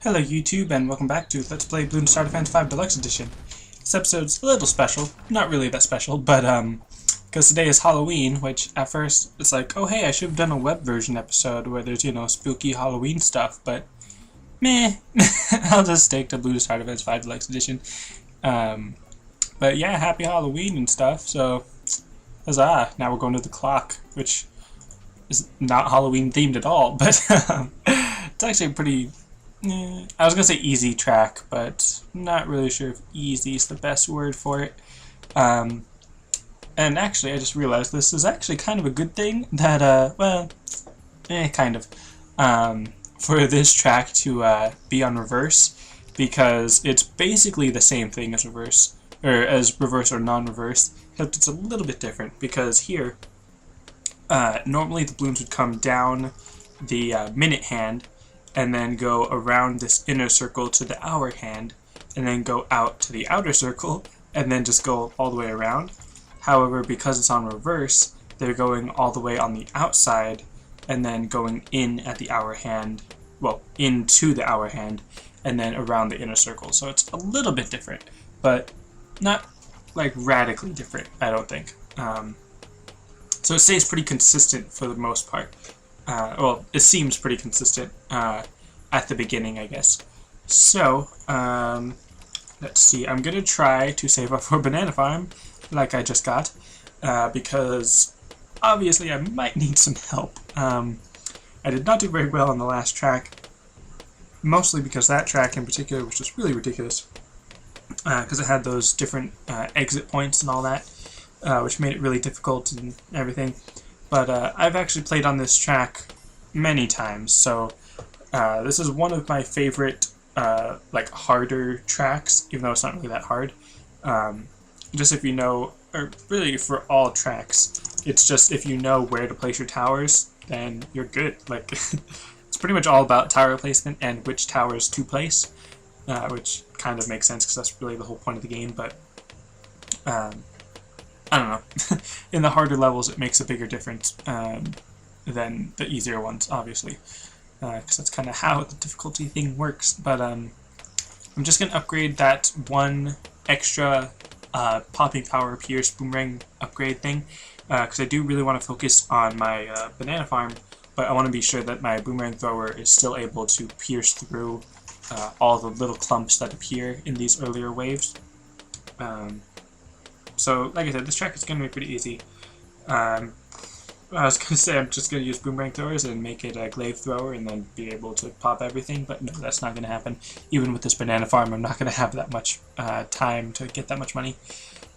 Hello YouTube and welcome back to Let's Play Bloons Wiki Deluxe Edition. This episode's a little special, not really that special, but because today is Halloween, which at first it's like, oh hey, I should have done a web version episode where there's, you know, spooky Halloween stuff, but meh, I'll just stick to Bloons Wiki Deluxe Edition. But yeah, happy Halloween and stuff, so huzzah, now we're going to the clock, which is not Halloween themed at all, but it's actually a pretty... I was gonna say easy track, but not really sure if easy is the best word for it. And actually, I just realized this is actually kind of a good thing that, kind of, for this track to be on reverse, because it's basically the same thing as reverse or non-reverse, except it's a little bit different, because here, normally the balloons would come down the minute hand, and then go around this inner circle to the hour hand, and then go out to the outer circle, and then just go all the way around. However, because it's on reverse, they're going all the way on the outside, and then going in at the hour hand, well, into the hour hand, and then around the inner circle. So it's a little bit different, but not like radically different, I don't think. So it stays pretty consistent for the most part. Well, it seems pretty consistent at the beginning, I guess. So, let's see. I'm going to try to save up for Banana Farm, like I just got, because obviously I might need some help. I did not do very well on the last track, mostly because that track in particular was just really ridiculous, because it had those different exit points and all that, which made it really difficult and everything. But I've actually played on this track many times, so this is one of my favorite like harder tracks, even though it's not really that hard. Just if you know, or really for all tracks, it's just if you know where to place your towers, then you're good. Like it's pretty much all about tower placement and which towers to place, which kind of makes sense because that's really the whole point of the game. But I don't know. In the harder levels, it makes a bigger difference than the easier ones, obviously, because that's kind of how the difficulty thing works. But I'm just going to upgrade that one extra popping power pierce boomerang upgrade thing, because I do really want to focus on my banana farm, but I want to be sure that my boomerang thrower is still able to pierce through all the little clumps that appear in these earlier waves. So, like I said, this track is going to be pretty easy. I was going to say I'm just going to use boomerang throwers and make it a glaive thrower and then be able to pop everything, but no, that's not going to happen. Even with this banana farm, I'm not going to have that much time to get that much money.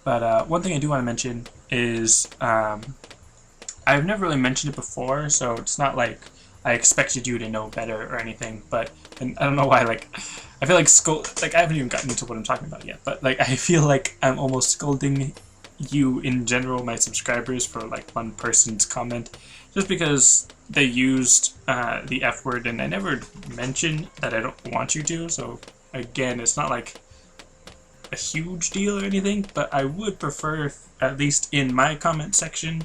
But one thing I do want to mention is I've never really mentioned it before, so it's not like I expected you to know better or anything, but and I don't know why, like, I feel like I haven't even gotten into what I'm talking about yet, but like I feel like I'm almost scolding you in general, my subscribers, for like one person's comment, just because they used the F word and I never mentioned that I don't want you to, so again, it's not like a huge deal or anything, but I would prefer, if, at least in my comment section,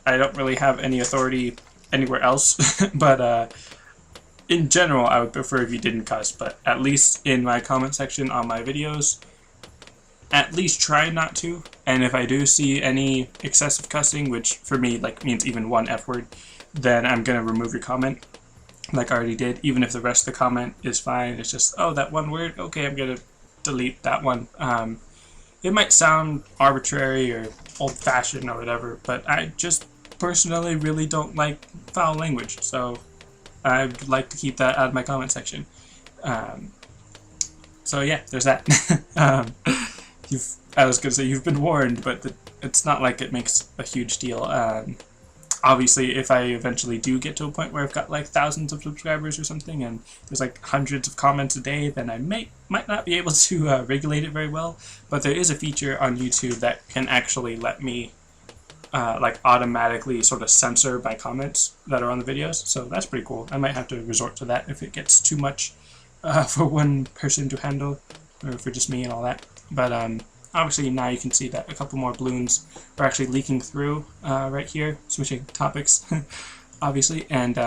I don't really have any authority anywhere else, but in general, I would prefer if you didn't cuss, but at least in my comment section on my videos, at least try not to. And if I do see any excessive cussing, which for me like means even one F word, then I'm gonna remove your comment, like I already did. Even if the rest of the comment is fine, it's just, oh, that one word, okay, I'm gonna delete that one. It might sound arbitrary or old-fashioned or whatever, but I just personally really don't like foul language, so I'd like to keep that out of my comment section. So yeah, there's that. I was going to say you've been warned, but it's not like it makes a huge deal. Obviously, if I eventually do get to a point where I've got like thousands of subscribers or something, and there's like hundreds of comments a day, then I might not be able to regulate it very well. But there is a feature on YouTube that can actually let me like automatically sort of censor my comments that are on the videos, so that's pretty cool. I might have to resort to that if it gets too much for one person to handle, or for just me and all that. But obviously now you can see that a couple more balloons are actually leaking through right here, switching topics, obviously, and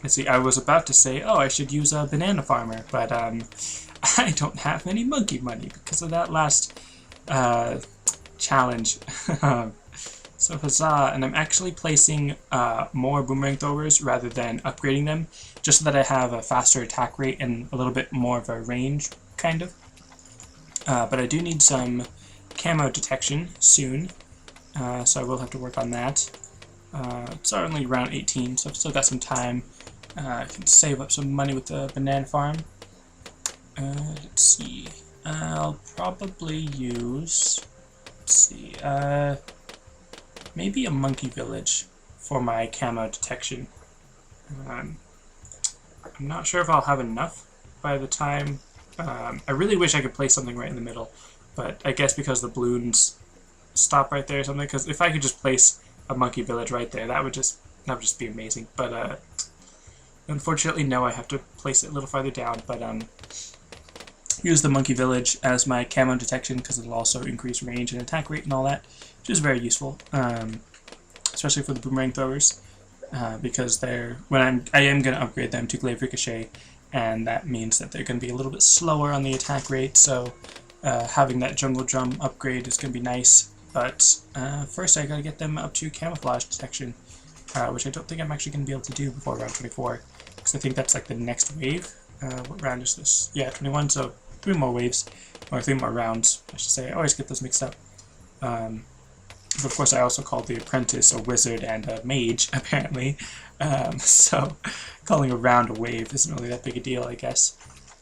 let's see, I was about to say, oh, I should use a banana farmer, but I don't have any monkey money because of that last challenge. So huzzah, and I'm actually placing more boomerang throwers rather than upgrading them, just so that I have a faster attack rate and a little bit more of a range, kind of. But I do need some camo detection soon, so I will have to work on that. It's only around 18, so I've still got some time. I can save up some money with the banana farm. Let's see, I'll probably use, let's see, maybe a monkey village for my camo detection. I'm not sure if I'll have enough by the time. I really wish I could place something right in the middle, but I guess because the balloons stop right there or something, because if I could just place a monkey village right there, that would just be amazing. But unfortunately, no, I have to place it a little farther down, but use the monkey village as my camo detection because it'll also increase range and attack rate and all that, which is very useful, especially for the boomerang throwers, because I am going to upgrade them to glaive ricochet, and that means that they're going to be a little bit slower on the attack rate, so having that jungle drum upgrade is going to be nice, but first I got to get them up to camouflage detection, which I don't think I'm actually going to be able to do before round 24, because I think that's like the next wave. What round is this? Yeah, 21, so 3 more waves, or 3 more rounds, I should say. I always get those mixed up. But of course I also call the apprentice a wizard and a mage, apparently. So calling a round a wave isn't really that big a deal, I guess.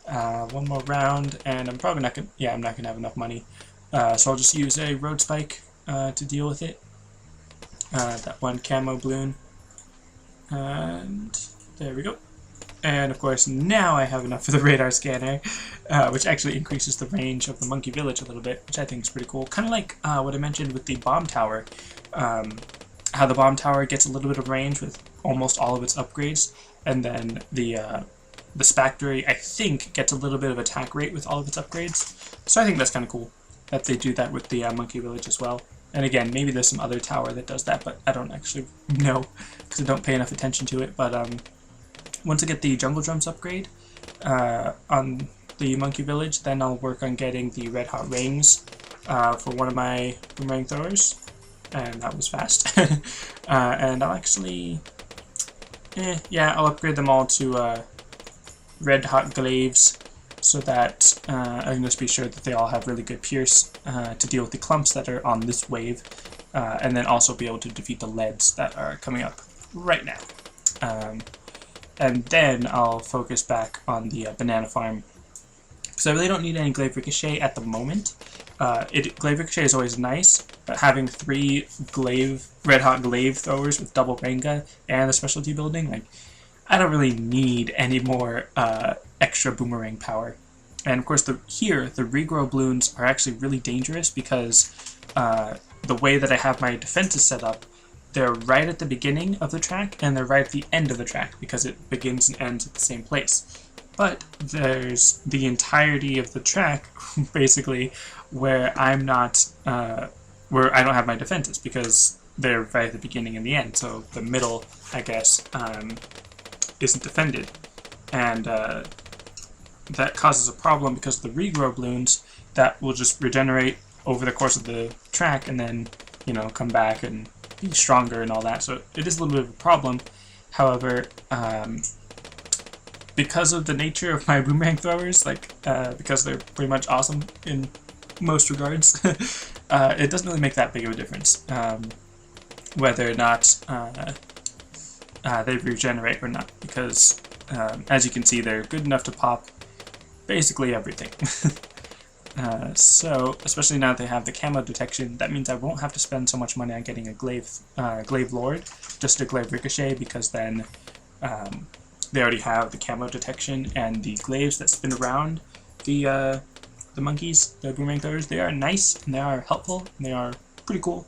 1 more round, and I'm probably not going to, yeah, I'm not going to have enough money. So I'll just use a road spike to deal with it. That 1 camo balloon. And there we go. And of course, now I have enough for the radar scanner, which actually increases the range of the monkey village a little bit, which I think is pretty cool. Kind of like what I mentioned with the bomb tower, how the bomb tower gets a little bit of range with almost all of its upgrades, and then the Spactory, I think, gets a little bit of attack rate with all of its upgrades. So I think that's kind of cool that they do that with the monkey village as well. And again, maybe there's some other tower that does that, but I don't actually know because I don't pay enough attention to it. But once I get the jungle drums upgrade on the monkey village, then I'll work on getting the red hot rings for one of my boomerang throwers, and that was fast. And I'll actually, yeah, I'll upgrade them all to red hot glaives, so that I can just be sure that they all have really good pierce to deal with the clumps that are on this wave, and then also be able to defeat the leads that are coming up right now. And then I'll focus back on the banana farm, because I really don't need any glaive ricochet at the moment. Glaive ricochet is always nice, but having 3 red hot glaive throwers with double Renga and the specialty building, like, I don't really need any more extra boomerang power. And of course, the regrow balloons are actually really dangerous because the way that I have my defenses set up, they're right at the beginning of the track and they're right at the end of the track because it begins and ends at the same place. But there's the entirety of the track, basically, where I'm not, where I don't have my defenses because they're right at the beginning and the end. So the middle, I guess, isn't defended, and that causes a problem because of the regrow balloons that will just regenerate over the course of the track and then, you know, come back and be stronger and all that. So it is a little bit of a problem. However, because of the nature of my boomerang throwers, like because they're pretty much awesome in most regards, it doesn't really make that big of a difference whether or not they regenerate or not, because as you can see, they're good enough to pop basically everything. So, especially now that they have the camo detection, that means I won't have to spend so much money on getting a glaive lord, just a glaive ricochet, because then they already have the camo detection and the glaives that spin around the monkeys, the boomerang throwers. They are nice and they are helpful and they are pretty cool,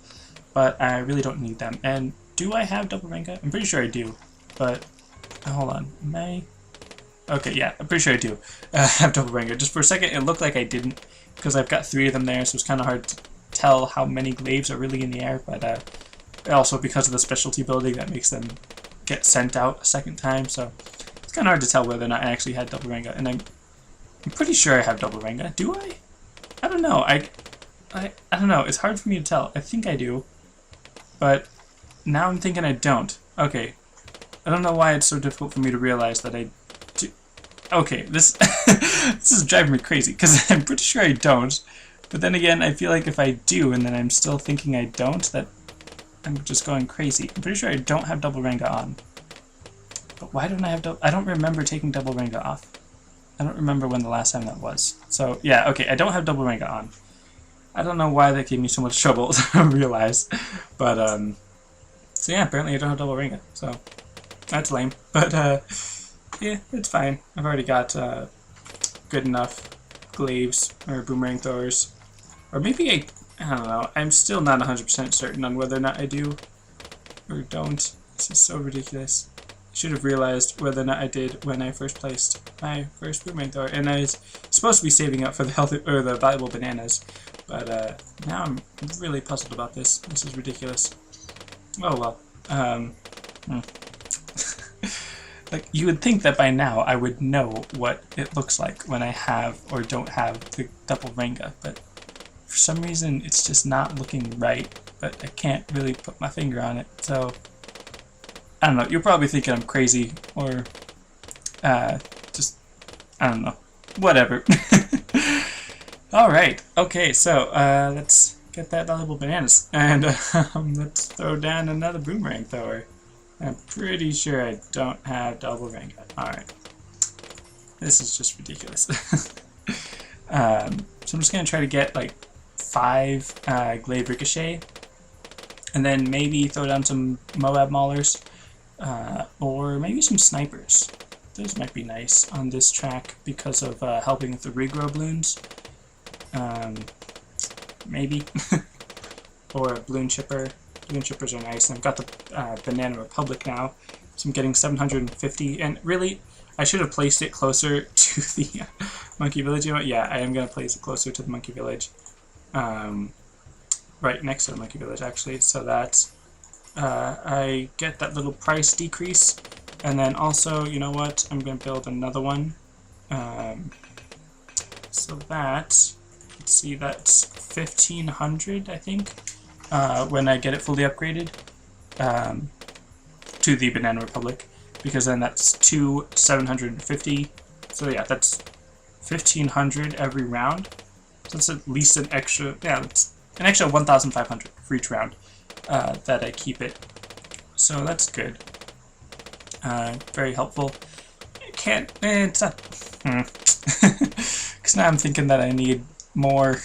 but I really don't need them. And do I have double Renga? I'm pretty sure I do, but hold on, am I? Okay, yeah, I'm pretty sure I do have double Renga. Just for a second, it looked like I didn't, because I've got 3 of them there, so it's kind of hard to tell how many glaives are really in the air, but also because of the specialty building, that makes them get sent out a second time, so it's kind of hard to tell whether or not I actually had double Renga, and I'm pretty sure I have double Renga. Do I? I don't know. I don't know. It's hard for me to tell. I think I do, but now I'm thinking I don't. Okay. I don't know why it's so difficult for me to realize that I do. Okay, this this is driving me crazy, because I'm pretty sure I don't, but then again, I feel like if I do, and then I'm still thinking I don't, that I'm just going crazy. I'm pretty sure I don't have double Renga on. But why don't I have I don't remember taking double Renga off. I don't remember when the last time that was. So, yeah, okay, I don't have double Renga on. I don't know why that gave me so much trouble to realize. But, so yeah, apparently I don't have double Renga. So, that's lame. But, yeah, it's fine. I've already got good enough glaives or boomerang throwers. Or maybe I don't know. I'm still not 100% certain on whether or not I do or don't. This is so ridiculous. I should have realized whether or not I did when I first placed my first boomerang thrower. And I was supposed to be saving up for the healthy or the valuable bananas. But now I'm really puzzled about this. This is ridiculous. Oh well. Like, you would think that by now I would know what it looks like when I have or don't have the double Renga, but for some reason it's just not looking right, but I can't really put my finger on it, so I don't know. You're probably thinking I'm crazy, or just, I don't know. Whatever. Alright, okay, so let's get that valuable bananas, and let's throw down another boomerang thrower. I'm pretty sure I don't have double Renga. Alright. This is just ridiculous. So I'm just going to try to get like 5 Glaive Ricochet, and then maybe throw down some Moab Maulers, or maybe some Snipers. Those might be nice on this track because of helping with the regrow Bloons. Maybe. Or a Bloon Chipper. Bloon Chippers are nice. And I've got the Banana Republic now, so I'm getting 750. And really, I should have placed it closer to the Monkey Village. You know what? Yeah, I am going to place it closer to the Monkey Village. Right next to the Monkey Village, actually, so that I get that little price decrease. And then also, you know what? I'm going to build another one. So that, let's see, that's 1,500, I think. When I get it fully upgraded to the Banana Republic, because then that's 750. So yeah, that's 1,500 every round. So that's at least an extra, yeah, it's an extra 1,500 for each round that I keep it. So that's good. Very helpful. It's not, because now I'm thinking that I need more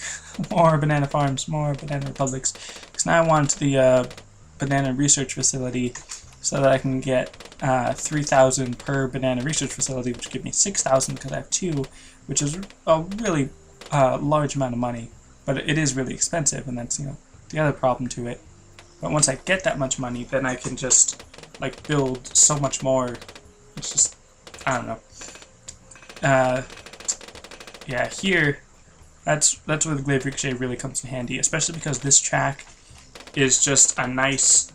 banana farms, more banana republics. Because now I want the banana research facility so that I can get 3,000 per banana research facility, which give me 6,000 because I have 2, which is a really large amount of money. But it is really expensive, and that's, you know, the other problem to it. But once I get that much money, then I can just like build so much more. It's just, I don't know. Yeah, here. That's where the Glaive Ricochet really comes in handy, especially because this track is just a nice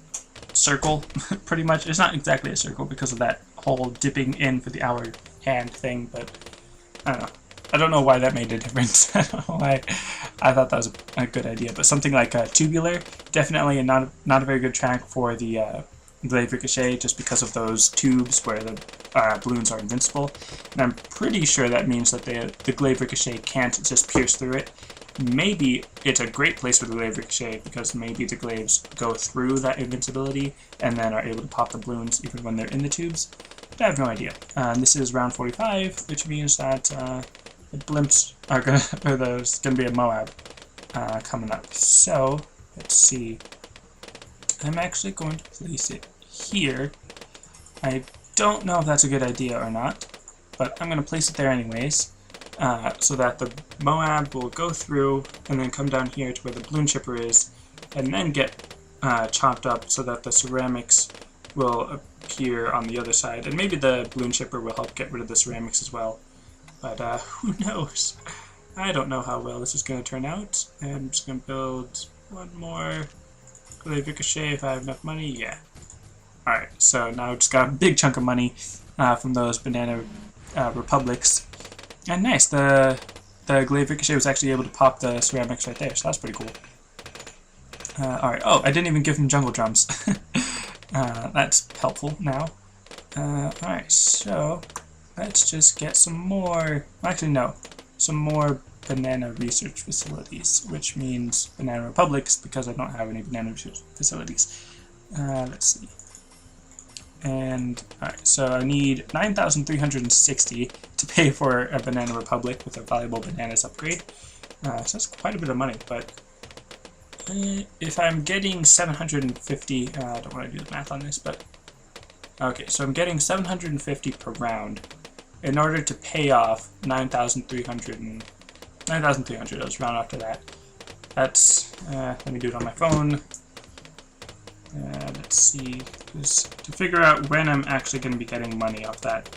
circle, pretty much. It's not exactly a circle because of that whole dipping in for the hour hand thing, but I don't know. I don't know why that made a difference. I don't know why I thought that was a good idea, but something like Tubular, definitely not a very good track for the Glaive Ricochet, just because of those tubes where the balloons are invincible. And I'm pretty sure that means that the Glaive Ricochet can't just pierce through it. Maybe it's a great place for the Glaive Ricochet, because maybe the Glaives go through that invincibility and then are able to pop the balloons even when they're in the tubes. But I have no idea. This is round 45, which means that the blimps are there's gonna be a Moab coming up. So let's see. I'm actually going to place it here. I don't know if that's a good idea or not, but I'm going to place it there anyways, so that the Moab will go through and then come down here to where the Bloon Chipper is, and then get chopped up so that the ceramics will appear on the other side. And maybe the Bloon Chipper will help get rid of the ceramics as well, but who knows? I don't know how well this is going to turn out. And I'm just going to build one more Glaive Ricochet if I have enough money. Yeah. Alright, so now I just got a big chunk of money from those banana republics. And nice, the glaive ricochet was actually able to pop the ceramics right there, so that's pretty cool. Alright, oh, I didn't even give him jungle drums. That's helpful now. Alright, so let's just get some more, actually no, some more banana research facilities, which means banana republics because I don't have any banana research facilities. Let's see. And alright, so I need 9,360 to pay for a banana republic with a valuable bananas upgrade. So that's quite a bit of money, but if I'm getting 750, I don't want to do the math on this, but okay, so I'm getting 750 per round in order to pay off 9,300. 9,300, let's round after that. That's, let me do it on my phone. Let's see, to figure out when I'm actually going to be getting money off that.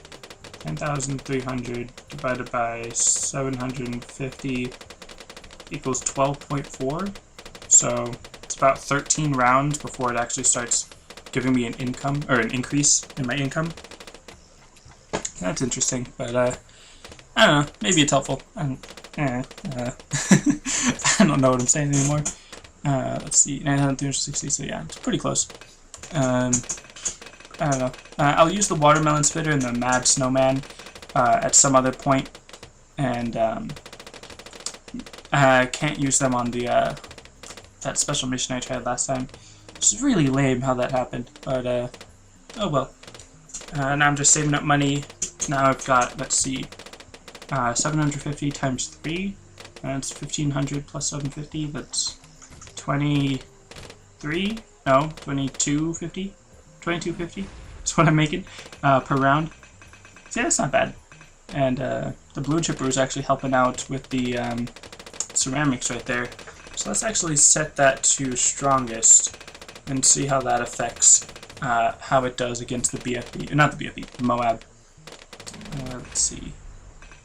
10,300 divided by 750 equals 12.4. So it's about 13 rounds before it actually starts giving me an income, or an increase in my income. That's interesting, but I don't know, maybe it's helpful. I don't know what I'm saying anymore. Let's see, 9,360, so yeah, it's pretty close. I don't know. I'll use the watermelon spitter and the mad snowman at some other point, and I can't use them on the that special mission I tried last time. It's really lame how that happened, but oh well. Now I'm just saving up money. Now I've got, let's see, 750 times 3, that's 1,500 plus 750, that's 23, no, 2250, 2250 is what I'm making per round. So yeah, that's not bad. And the blue chipper is actually helping out with the ceramics right there. So let's actually set that to strongest and see how that affects how it does against the BFB, not the BFB, the Moab. Let's see,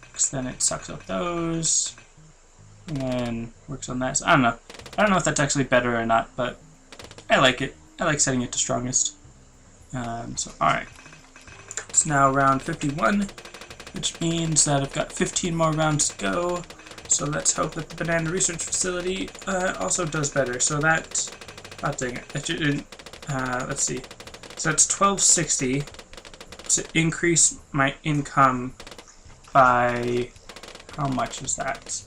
because then it sucks up those, and then works on that. So I don't know if that's actually better or not, but I like it. I like setting it to strongest. So alright, it's now round 51, which means that I've got 15 more rounds to go. So let's hope that the banana research facility also does better. So that, oh dang it, it didn't, let's see. So that's 1260 to increase my income by, how much is that?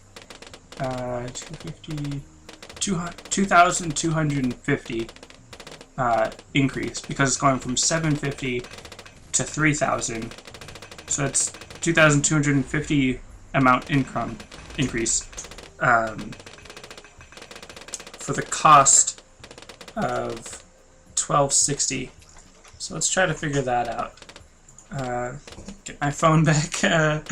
2,250 increase, because it's going from 750 to 3,000. So it's 2,250 amount income increase for the cost of 1260. So let's try to figure that out. Get my phone back to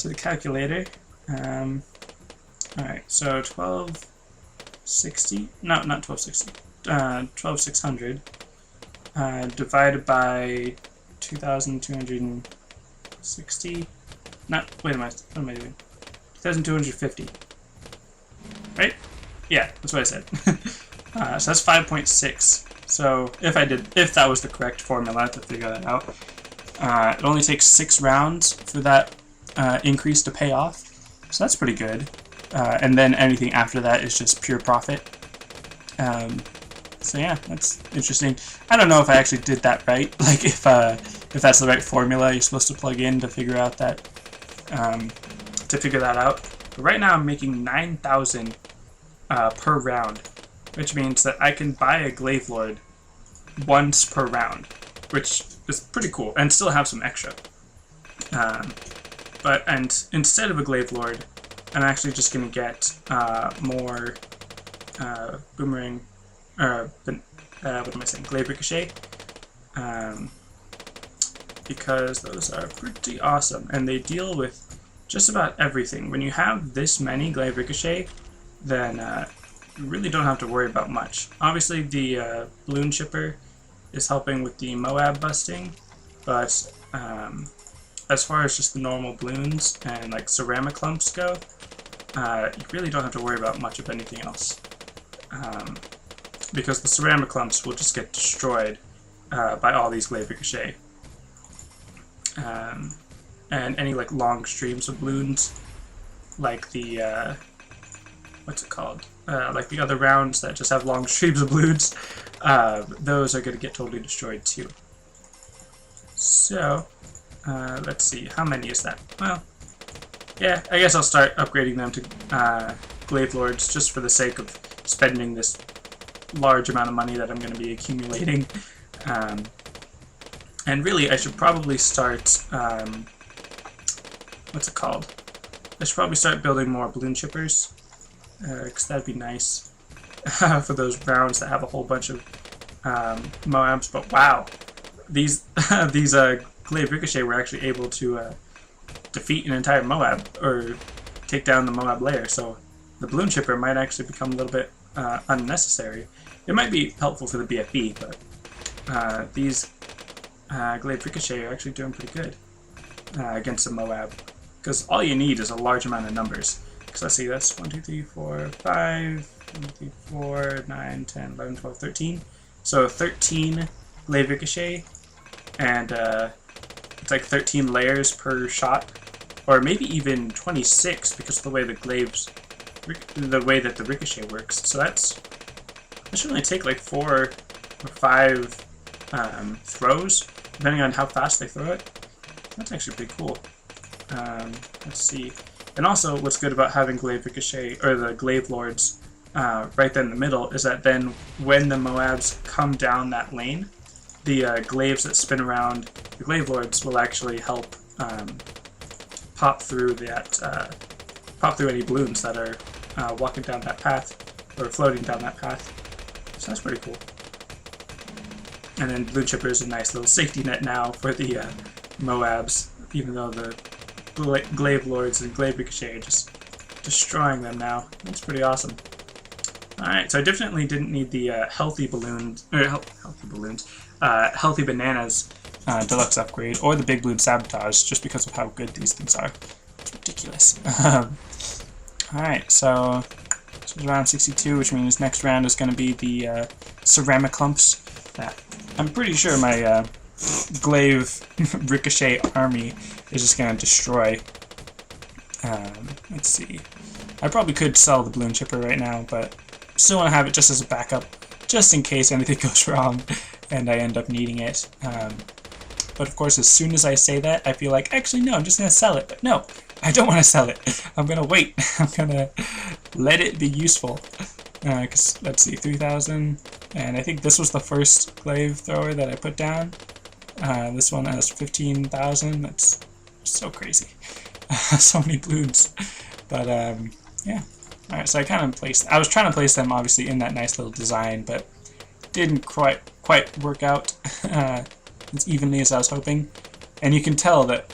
the calculator. Alright, so 1260, no, not 1260, 12,600 divided by 2,260, not, wait a minute, what am I doing? 2,250, right? Yeah, that's what I said. So that's 5.6. So if that was the correct formula, I have to figure that out. It only takes 6 rounds for that increase to pay off, so that's pretty good. And then anything after that is just pure profit. So yeah, that's interesting. I don't know if I actually did that right. Like if that's the right formula you're supposed to plug in to figure out that out. But right now I'm making 9,000 per round, which means that I can buy a glaive lord once per round, which is pretty cool, and still have some extra. And instead of a glaive lord, I'm actually just going to get more boomerang, what am I saying, glaive ricochet, because those are pretty awesome, and they deal with just about everything. When you have this many glaive ricochet, then you really don't have to worry about much. Obviously the balloon chipper is helping with the Moab busting, but as far as just the normal balloons and like ceramic clumps go, you really don't have to worry about much of anything else, because the ceramic clumps will just get destroyed by all these glaive ricochet. And any like long streams of balloons, like the what's it called? Like the other rounds that just have long streams of balloons, those are going to get totally destroyed too. So let's see, how many is that? Well, yeah, I guess I'll start upgrading them to glaive lords just for the sake of spending this large amount of money that I'm going to be accumulating. And really, I should probably start, what's it called? I should probably start building more balloon chippers, because that'd be nice for those rounds that have a whole bunch of Moabs. But wow, these these glaive ricochet were actually able to defeat an entire Moab, or take down the Moab layer, so the balloon chipper might actually become a little bit unnecessary. It might be helpful for the BFB, but these glaive ricochet are actually doing pretty good against the Moab, because all you need is a large amount of numbers. Because let's see, that's 1, 2, 3, 4, 5, 1, 2, 3, 4, 9, 10, 11, 12, 13. So 13 glaive ricochet, and it's like 13 layers per shot, or maybe even 26 because of the way the glaives, the way that the ricochet works. So that should only take like 4 or 5 throws, depending on how fast they throw it. That's actually pretty cool. Let's see. And also, what's good about having glaive ricochet, or the glaive lords, right there in the middle, is that then when the Moabs come down that lane, the glaives that spin around the glaive lords will actually help pop through any balloons that are walking down that path, or floating down that path. So that's pretty cool. And then Blue Chipper is a nice little safety net now for the Moabs, even though the glaive lords and glaive ricochet are just destroying them now. That's pretty awesome. Alright, so I definitely didn't need the healthy bananas deluxe upgrade, or the big balloon sabotage, just because of how good these things are. It's ridiculous. Alright, so this is round 62, which means next round is going to be the ceramic clumps that I'm pretty sure my glaive ricochet army is just going to destroy. Let's see. I probably could sell the balloon chipper right now, but still want to have it just as a backup, just in case anything goes wrong and I end up needing it. But of course, as soon as I say that, I feel like, actually no, I'm just going to sell it. But no, I don't want to sell it. I'm going to wait. I'm going to let it be useful. Because, let's see, 3,000. And I think this was the first glaive thrower that I put down. This one has 15,000. That's so crazy. So many balloons. But, yeah. Alright, so I kind of I was trying to place them, obviously, in that nice little design, but didn't quite work out as evenly as I was hoping. And you can tell that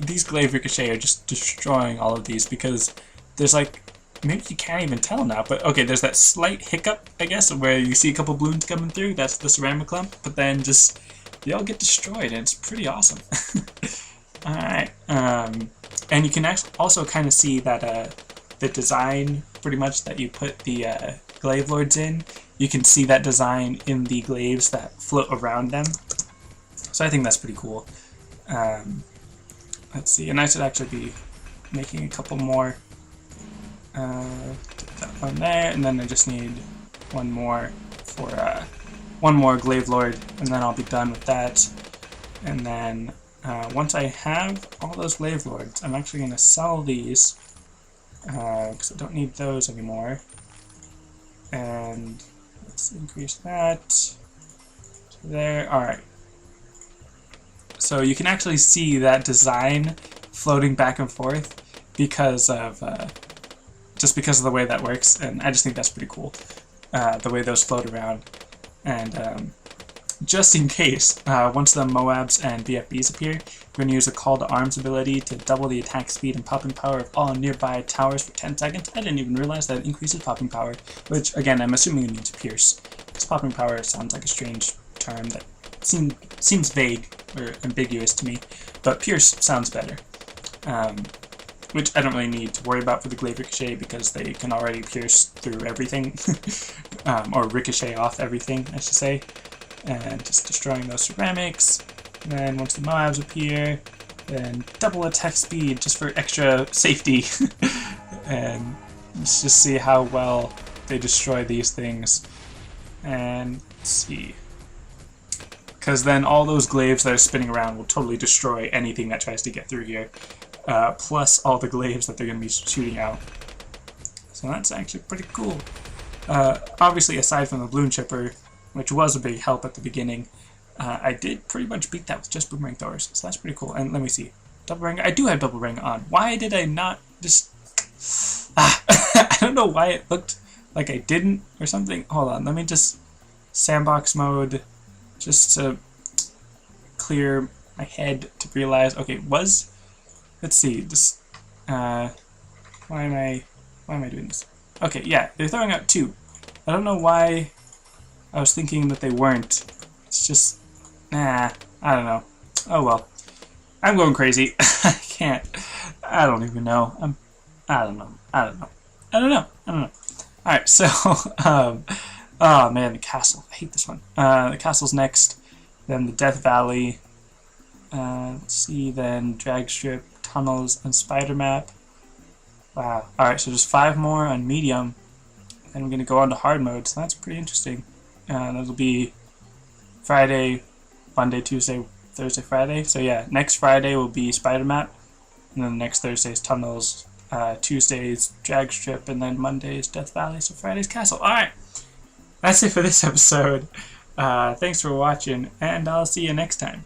these glaive ricochet are just destroying all of these, because there's like, maybe you can't even tell now, but okay, there's that slight hiccup, I guess, where you see a couple balloons coming through. That's the ceramic clump, but then just they all get destroyed, and it's pretty awesome. Alright, and you can actually also kind of see that the design, pretty much, that you put the glaive lords in, you can see that design in the glaives that float around them. So I think that's pretty cool. Let's see, and I should actually be making a couple more. That one there, and then I just need one more for one more glaive lord, and then I'll be done with that. And then once I have all those glaive lords, I'm actually going to sell these because I don't need those anymore. And let's increase that to there. Alright. So you can actually see that design floating back and forth because of just because of the way that works, and I just think that's pretty cool, the way those float around. And just in case, once the Moabs and BFBs appear, we're going to use a Call to Arms ability to double the attack speed and popping power of all nearby towers for 10 seconds. I didn't even realize that it increases popping power, which, again, I'm assuming it means pierce, because popping power sounds like a strange term that seems vague or ambiguous to me, but pierce sounds better. Which I don't really need to worry about for the glaive ricochet, because they can already pierce through everything, or ricochet off everything, I should say. and just destroying those ceramics. And then once the Moabs appear, then double attack speed just for extra safety. And let's just see how well they destroy these things. And let's see. Because then all those glaives that are spinning around will totally destroy anything that tries to get through here. Plus all the glaives that they're going to be shooting out. So that's actually pretty cool. Obviously, aside from the balloon chipper, which was a big help at the beginning, I did pretty much beat that with just boomerang throwers. So that's pretty cool. And let me see. Double ring. I do have double ring on. Why did I not just... I don't know why it looked like I didn't or something. Hold on. Let me just... Sandbox mode. Just to clear my head to realize... Okay, was... Let's see. This... why am I doing this? Okay, yeah. They're throwing out 2. I don't know why I was thinking that they weren't. It's just... Nah. I don't know. Oh well. I'm going crazy. I can't. I don't even know. I don't know. Alright, so, oh man, the castle. I hate this one. The castle's next. Then the Death Valley. Let's see, then Drag Strip, Tunnels, and Spider Map. Wow. Alright, so just 5 more on medium. Then we're going to go on to hard mode, so that's pretty interesting. That'll be Friday, Monday, Tuesday, Thursday, Friday. So yeah, next Friday will be Spider Map, and then next Thursday's Tunnels, Tuesday's Drag Strip, and then Monday's Death Valley, so Friday's Castle. Alright, that's it for this episode. Thanks for watching, and I'll see you next time.